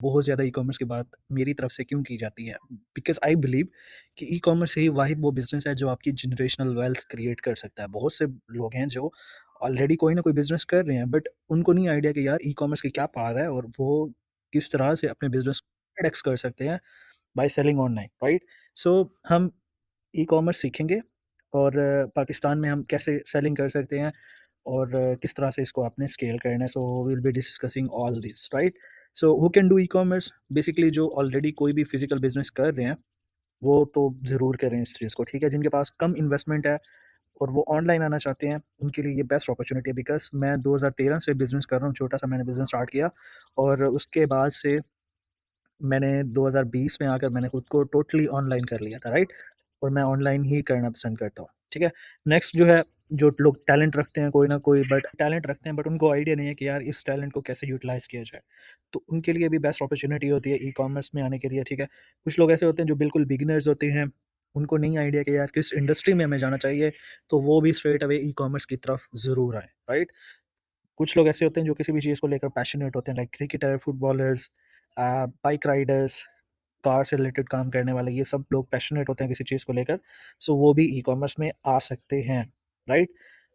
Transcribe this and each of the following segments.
बहुत ज़्यादा ई-कॉमर्स की बात मेरी तरफ से क्यों की जाती है? बिकॉज़ आई बिलीव कि ई-कॉमर्स ही वाहिद वो बिज़नेस है जो आपकी जनरेशनल वेल्थ क्रिएट कर सकता है। बहुत से लोग हैं जो ऑलरेडी कोई ना कोई बिज़नेस कर रहे हैं, बट उनको नहीं आइडिया कि यार ई-कॉमर्स की क्या पावर है और वो किस तरह से अपने बिज़नेस को 10x कर सकते हैं बाय सेलिंग ऑनलाइन, राइट? सो हम ई-कॉमर्स सीखेंगे और पाकिस्तान में हम कैसे सेलिंग कर सकते हैं और किस तरह से इसको आपने स्केल करना है। So we will be discussing all this, right? So who can do e-commerce? Basically जो ऑलरेडी कोई भी फिजिकल बिजनेस कर रहे हैं वो तो ज़रूर करें इस चीज़ को, ठीक है? जिनके पास कम इन्वेस्टमेंट है और वो ऑनलाइन आना चाहते हैं, उनके लिए ये बेस्ट अपॉर्चुनिटी है। बिकॉज़ मैं 2013 से बिज़नेस कर रहा हूँ, छोटा-सा मैंने बिज़नेस स्टार्ट किया और उसके बाद से मैंने 2020 में आकर मैंने खुद को टोटली ऑनलाइन कर लिया था, राइट? और मैं ऑनलाइन ही करना पसंद करता हूँ, ठीक है? नेक्स्ट जो है, जो लोग टैलेंट रखते हैं कोई ना कोई, बट उनको आइडिया नहीं है कि यार इस टैलेंट को कैसे यूटिलाइज़ किया जाए। तो उनके लिए भी बेस्ट अपॉर्च्युनिटी होती है ई-कॉमर्स में आने के लिए, ठीक है? कुछ लोग ऐसे होते हैं जो बिल्कुल बिगिनर्स होते हैं, उनको नहीं आइडिया कि यार किस इंडस्ट्री में हमें जाना चाहिए, तो वो भी स्ट्रेट अवे ई-कॉमर्स की तरफ ज़रूर आएँ, राइट? कुछ लोग ऐसे होते हैं जो किसी भी चीज़ को लेकर पैशनेट होते हैं, like cricketer, footballers, bike Riders, car से रिलेटेड काम करने वाले, ये सब लोग पैशनेट होते हैं किसी चीज़ को लेकर, सो वो भी ई-कॉमर्स में आ सकते हैं, राइट?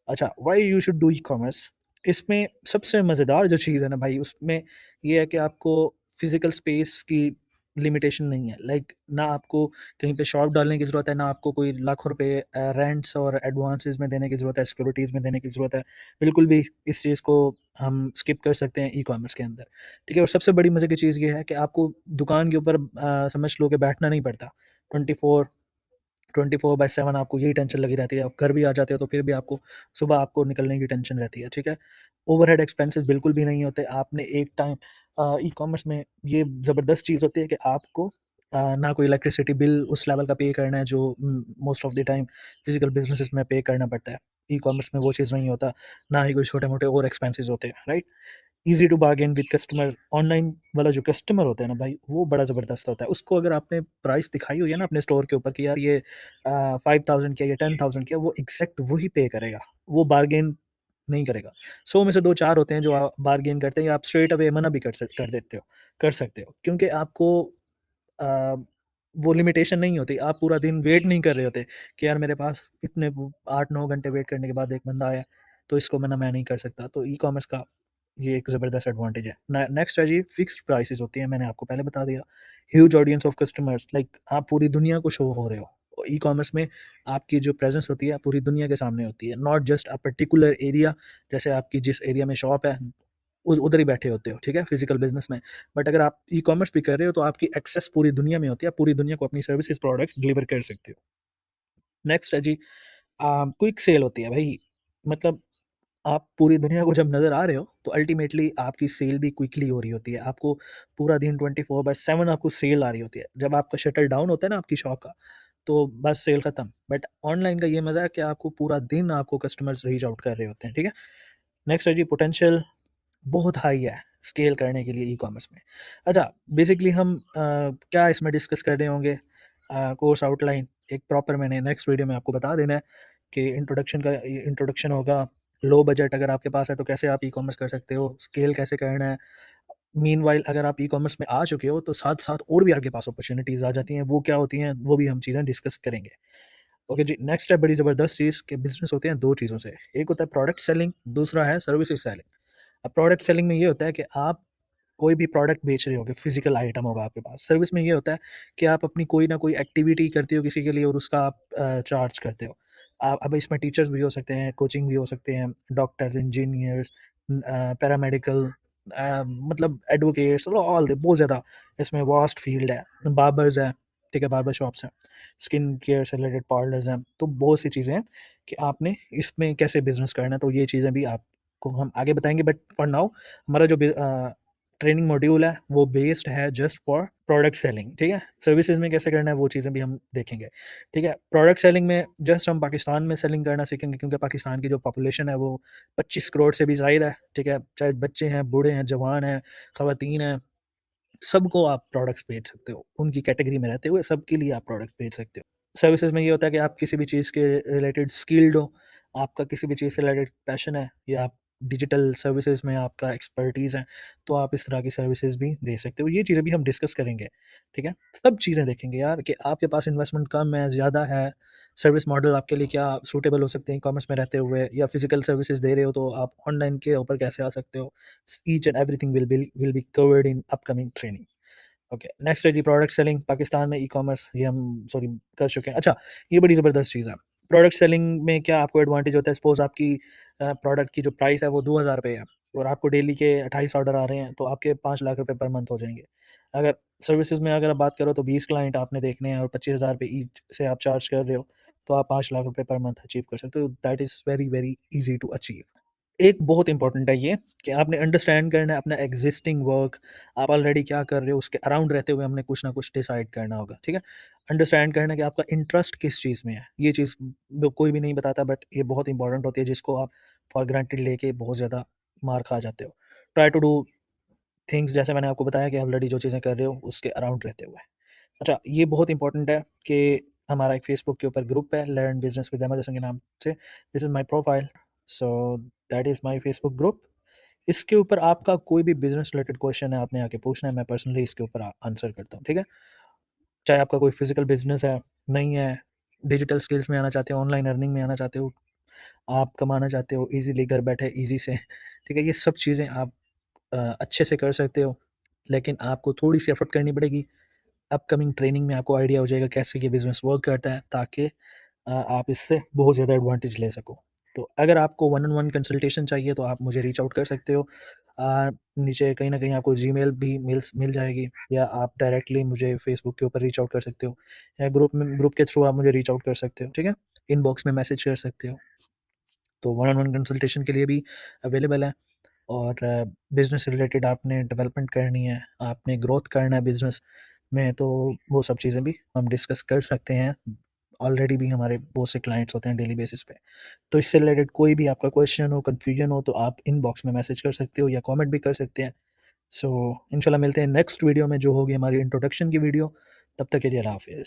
अच्छा, why you should do e-commerce? इसमें सबसे मज़ेदार जो चीज़ है ना भाई, उसमें ये है कि आपको फिज़िकल स्पेस की लिमिटेशन नहीं है। लाइक ना आपको कहीं पे शॉप डालने की ज़रूरत है, ना आपको कोई लाखों रुपए रेंट्स और एडवांसेस में देने की ज़रूरत है, सिक्योरिटीज़ में देने की ज़रूरत है। बिल्कुल भी इस चीज़ को हम स्किप कर सकते हैं ई-कॉमर्स के अंदर, ठीक है? और सबसे बड़ी मज़े की चीज़ ये है कि आपको दुकान के ऊपर समझ लो कि बैठना नहीं पड़ता। 24 24/7 आपको यही टेंशन लगी रहती है। आप घर भी आ जाते हो तो फिर भी आपको सुबह आपको निकलने की टेंशन रहती है, ठीक है? ओवरहेड एक्सपेंसेस बिल्कुल भी नहीं होते। आपने एक टाइम ई-कॉमर्स में ये ज़बरदस्त चीज़ होती है कि आपको ना कोई इलेक्ट्रिसिटी बिल उस लेवल का पे करना है जो most of the time physical businesses में पे करना पड़ता है। ई-कॉमर्स में वो चीज़ नहीं होता, ना ही कोई छोटे-मोटे और एक्सपेंसेस होते हैं, right? Easy to bargain with customer. Online वाला जो कस्टमर होता है ना भाई, वो बड़ा ज़बरदस्त होता है। उसको अगर आपने प्राइस दिखाई हुई है ना अपने स्टोर के ऊपर कि यार ये 5000 की है, ये 10,000 की है, वो एग्ज़ैक्ट वही पे करेगा। वो बार्गेन नहीं करेगा। 100 में से 2-4 होते हैं जो बार्गेन करते हैं, या आप स्ट्रेट अवे मना भी कर देते हो, कर सकते हो। क्योंकि आपको अ, वो लिमिटेशन नहीं होती। आप पूरा दिन वेट नहीं कर रहे होते कि यार मेरे पास इतने 8-9 घंटे वेट करने के बाद एक बंदा आया, तो इसको मना मैं नहीं कर सकता। तो ई-कॉमर्स का ये एक ज़बरदस्त एडवांटेज है। नेक्स्ट है जी, फिक्स्ड प्राइसेज़ होती हैं, मैंने आपको पहले बता दिया। Huge audience of customers, like आप पूरी दुनिया को शो हो रहे हो। ई-कॉमर्स में आपकी जो प्रेज़ेंस होती है पूरी दुनिया के सामने होती है, not just a particular area. जैसे आपकी जिस एरिया में शॉप है उधर ही बैठे होते हो, ठीक है? फिज़िकल बिज़नेस में। बट अगर आप ई-कॉमर्स भी कर रहे हो तो आपकी एक्सेस पूरी दुनिया में होती है, आप पूरी दुनिया को अपनी सर्विसेज़, प्रोडक्ट्स डिलीवर कर सकते हो। नेक्स्ट है जी, क्विक सेल होती है भाई। मतलब आप पूरी दुनिया को जब नज़र आ रहे हो, तो अल्टीमेटली आपकी सेल भी क्विकली हो रही होती है। आपको पूरा दिन 24/7 आपको सेल आ रही होती है। जब आपका शटर डाउन होता है ना आपकी शॉप का, तो बस सेल खत्म। बट ऑनलाइन का ये मज़ा है कि आपको पूरा दिन आपको कस्टमर्स रीच आउट कर रहे होते हैं, ठीक है? नेक्स्ट है जी, पोटेंशियल बहुत हाई है स्केल करने के लिए ई-कॉमर्स में। अच्छा, बेसिकली हम क्या इसमें डिस्कस कर रहे होंगे, कोर्स आउटलाइन एक प्रॉपर मैंने नेक्स्ट वीडियो में आपको बता देना है कि इंट्रोडक्शन होगा। लो बजट अगर आपके पास है तो कैसे आप ई-कॉमर्स कर सकते हो, स्केल कैसे करना है। मीनव्हाइल अगर आप ई-कॉमर्स में आ चुके हो तो साथ-साथ और भी आपके पास अपॉर्च्युनिटीज़ आ जाती हैं, वो क्या होती हैं, वो भी हम चीज़ें डिस्कस करेंगे। ओके जी, नेक्स्ट है बड़ी ज़बरदस्त चीज़ कि बिज़नेस होते हैं 2 चीज़ों से, एक होता है प्रोडक्ट सेलिंग, दूसरा है सर्विसेज़ सेलिंग। अब प्रोडक्ट सेलिंग में ये होता है कि आप कोई भी प्रोडक्ट बेच रहे होगे, फिज़िकल आइटम होगा आपके पास। सर्विस में ये होता है कि आप अपनी कोई ना कोई एक्टिविटी करते हो किसी के लिए और उसका आप चार्ज करते हो। अब इसमें टीचर्स भी हो सकते हैं, कोचिंग भी हो सकते हैं, डॉक्टर्स, इंजीनियर्स, पैरामेडिकल, मतलब एडवोकेट्स, ऑल द बहुत ज़्यादा इसमें वास्ट फील्ड है। बार्बर्स हैं, ठीक है, बार्बर शॉप्स हैं, स्किन केयर से रिलेटेड पार्लर्स हैं, तो बहुत सी चीज़ें हैं कि आपने इसमें कैसे बिज़नेस करना है, तो ये चीज़ें भी आपको हम आगे बताएँगे। बट फॉर नाउ हमारा जो ट्रेनिंग मॉड्यूल है वो बेस्ड है जस्ट फॉर प्रोडक्ट सेलिंग, ठीक है? सर्विसेज़ में कैसे करना है वो चीज़ें भी हम देखेंगे, ठीक है? प्रोडक्ट सेलिंग में जस्ट हम पाकिस्तान में सेलिंग करना सीखेंगे क्योंकि पाकिस्तान की जो पॉपुलेशन है वो 25 करोड़ से भी ज़ायद है, ठीक है? चाहे बच्चे हैं, बूढ़े हैं, जवान हैं, ख़वातीन हैं, सबको आप प्रोडक्ट्स बेच सकते हो। उनकी कैटेगरी में रहते हुए सबके लिए आप प्रोडक्ट्स बेच सकते हो। सर्विसेज़ में ये होता है कि आप किसी भी चीज़ के रिलेटेड स्किल्ड हो, आपका किसी भी चीज़ से रिलेटेड पैशन है, या आप डिजिटल सर्विसेज़ में आपका एक्सपर्टीज़ है, तो आप इस तरह की सर्विसेज़ भी दे सकते हो। ये चीज़ें भी हम डिस्कस करेंगे, ठीक है? सब चीज़ें देखेंगे यार कि आपके पास इन्वेस्टमेंट कम है, ज़्यादा है, सर्विस मॉडल आपके लिए क्या सूटेबल हो सकते हैं ई-कॉमर्स में रहते हुए, या फिज़िकल सर्विसेज़ दे रहे हो तो आप ऑनलाइन के ऊपर कैसे आ सकते हो। Each and everything will be covered in upcoming training. Okay, next है जी प्रोडक्ट सेलिंग पाकिस्तान में ई-कॉमर्स, ये हम सॉरी कर चुके हैं। अच्छा, ये बड़ी ज़बरदस्त चीज़ है। प्रोडक्ट सेलिंग में क्या आपको एडवांटेज होता है, सपोज़ आपकी प्रोडक्ट की जो प्राइस है वो ₹2000 है और आपको डेली के 28 ऑर्डर आ रहे हैं, तो आपके 5 लाख रुपए पर मंथ हो जाएँगे। अगर सर्विसेज़ में अगर आप बात करो तो 20 क्लाइंट आपने देखने हैं और ₹25,000 ईच से आप चार्ज कर रहे हो, तो आप 5 लाख रुपए पर मंथ अचीव कर सकते हो। That is very, very easy to achieve. एक बहुत इम्पोर्टेंट है ये कि आपने अंडरस्टैंड करना है अपना एग्जिस्टिंग वर्क, आप ऑलरेडी क्या कर रहे हो उसके अराउंड रहते हुए हमने कुछ ना कुछ डिसाइड करना होगा, ठीक है? अंडरस्टैंड करना है कि आपका इंटरेस्ट किस चीज़ में है, ये चीज़ कोई भी नहीं बताता, बट ये बहुत इंपॉर्टेंट होती है जिसको आप फॉर ग्रांटेड लेके बहुत ज़्यादा मार खा जाते हो। ट्राई टू डू थिंग्स जैसे मैंने आपको बताया कि ऑलरेडी जो चीज़ें कर रहे हो उसके अराउंड रहते हुए। अच्छा, ये बहुत इंपॉर्टेंट है कि हमारा एक फेसबुक के ऊपर ग्रुप है, learn business with Ahmed Hasan के नाम से। This is my profile, so that is my Facebook group. इसके ऊपर आपका कोई भी बिज़नेस रिलेटेड क्वेश्चन है, आपने आके पूछना है, मैं पर्सनली इसके ऊपर आंसर करता हूँ, ठीक है? चाहे आपका कोई फिज़िकल बिज़नेस है, नहीं है, डिजिटल स्किल्स में आना चाहते हो, ऑनलाइन अर्निंग में आना चाहते हो, आप कमाना चाहते हो ईज़िली घर बैठे ईज़ी से, ठीक है? ये सब चीज़ें आप अच्छे से कर सकते हो, लेकिन आपको थोड़ी-सी एफ़र्ट करनी पड़ेगी। अपकमिंग ट्रेनिंग में आपको आइडिया हो जाएगा कैसे ये बिज़नेस वर्क करता है, ताकि आप इससे बहुत ज़्यादा एडवांटेज ले सको। तो अगर आपको वन ऑन वन कंसल्टेशन चाहिए तो आप मुझे रीच आउट कर सकते हो। नीचे कहीं न कहीं आपको जीमेल भी मिल जाएगी, या आप डायरेक्टली मुझे फ़ेसबुक के ऊपर रीच आउट कर सकते हो, या ग्रुप के थ्रू आप मुझे रीच आउट कर सकते हो, ठीक है? इनबॉक्स में मैसेज कर सकते हो। तो वन ऑन वन कंसल्टेशन के लिए भी अवेलेबल है। और बिज़नेस से रिलेटेड आपने डेवलपमेंट करनी है, आपने ग्रोथ करना है बिज़नेस में, तो वो सब चीज़ें भी हम डिस्कस कर सकते हैं। ऑलरेडी भी हमारे बहुत से क्लाइंट्स होते हैं डेली बेसिस पे। तो इससे रिलेटेड कोई भी आपका क्वेश्चन हो, कन्फ्यूजन हो, तो आप इनबॉक्स में मैसेज कर सकते हो या कमेंट भी कर सकते हैं। सो इंशाल्लाह मिलते हैं नेक्स्ट वीडियो में जो होगी हमारी इंट्रोडक्शन की वीडियो। तब तक के लिए अल्लाह हाफ़िज़।